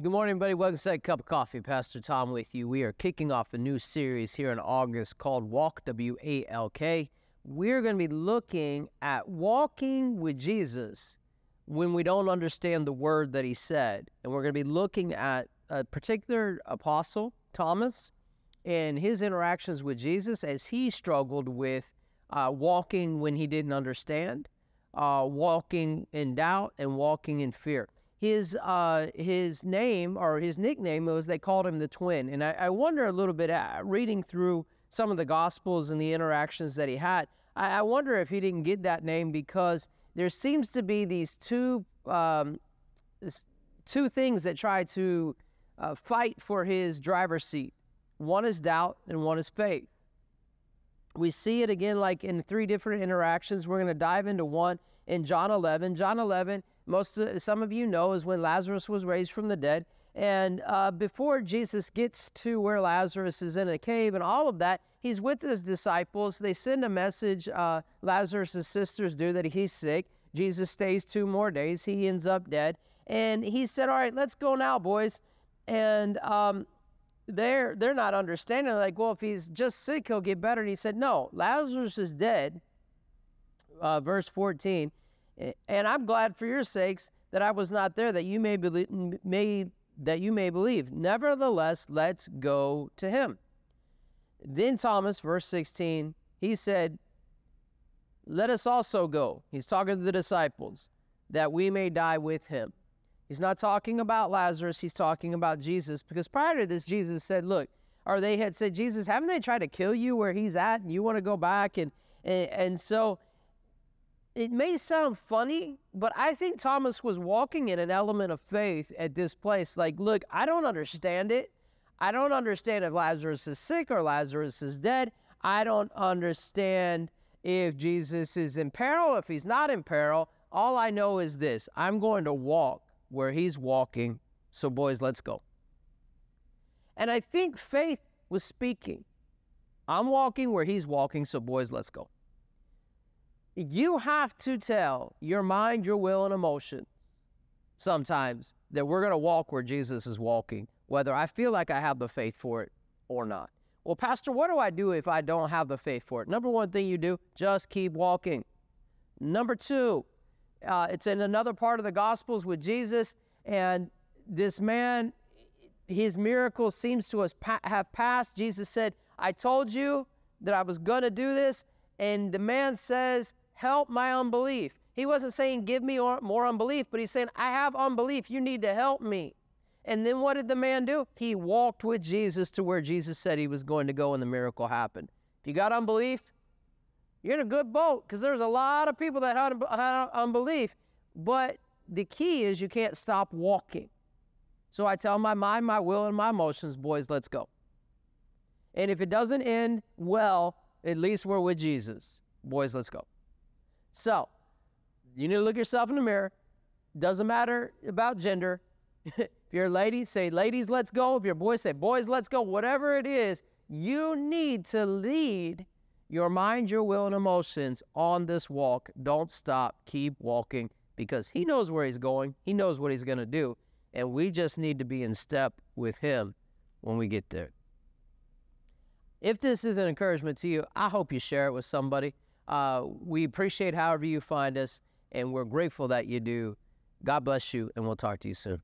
Good morning, everybody. Welcome to Second Cup of Coffee. Pastor Tom with you. We are kicking off a new series here in August called Walk, W-A-L-K. We're going to be looking at walking with Jesus when we don't understand the word that he said. And we're going to be looking at a particular apostle, Thomas, and his interactions with Jesus as he struggled with walking when he didn't understand, walking in doubt, and walking in fear. His name or his nickname was, they called him the twin. And I wonder a little bit, reading through some of the Gospels and the interactions that he had, I wonder if he didn't get that name because there seems to be these two things that try to fight for his driver's seat. One is doubt and one is faith. We see it again like in three different interactions. We're going to dive into one in John 11. John 11, some of you know, is when Lazarus was raised from the dead. And before Jesus gets to where Lazarus is in a cave and all of that, he's with his disciples. They send a message, Lazarus' sisters do, that he's sick. Jesus stays 2 more days. He ends up dead. And he said, all right, let's go now, boys. And they're not understanding. They're like, well, if he's just sick, he'll get better. And he said, no, Lazarus is dead. Verse 14. And I'm glad for your sakes that I was not there, that you may believe. Nevertheless, let's go to him. Then Thomas, verse 16, he said, let us also go. He's talking to the disciples, that we may die with him. He's not talking about Lazarus. He's talking about Jesus, because prior to this, Jesus said, look, or they had said, Jesus, haven't they tried to kill you where he's at, and you want to go back? And so it may sound funny, but I think Thomas was walking in an element of faith at this place. Like, look, I don't understand it. I don't understand if Lazarus is sick or Lazarus is dead. I don't understand if Jesus is in peril, if he's not in peril. All I know is this: I'm going to walk where he's walking. So boys, let's go. And I think faith was speaking. I'm walking where he's walking. So boys, let's go. You have to tell your mind, your will, and emotions sometimes that we're going to walk where Jesus is walking, whether I feel like I have the faith for it or not. Well, Pastor, what do I do if I don't have the faith for it? Number one thing you do, just keep walking. Number two, it's in another part of the Gospels with Jesus, and this man, his miracle seems to have passed. Jesus said, I told you that I was going to do this, and the man says, help my unbelief. He wasn't saying, give me more unbelief, but he's saying, I have unbelief. You need to help me. And then what did the man do? He walked with Jesus to where Jesus said he was going to go, and the miracle happened. If you got unbelief, you're in a good boat, because there's a lot of people that had unbelief. But the key is you can't stop walking. So I tell my mind, my will, and my emotions, boys, let's go. And if it doesn't end well, at least we're with Jesus. Boys, let's go. So, you need to look yourself in the mirror. Doesn't matter about gender. If you're a lady, say, ladies, let's go. If you're a boy, say, boys, let's go. Whatever it is, you need to lead your mind, your will, and emotions on this walk. Don't stop. Keep walking, because he knows where he's going. He knows what he's going to do. And we just need to be in step with him when we get there. If this is an encouragement to you, I hope you share it with somebody. We appreciate however you find us, and we're grateful that you do. God bless you, and we'll talk to you soon.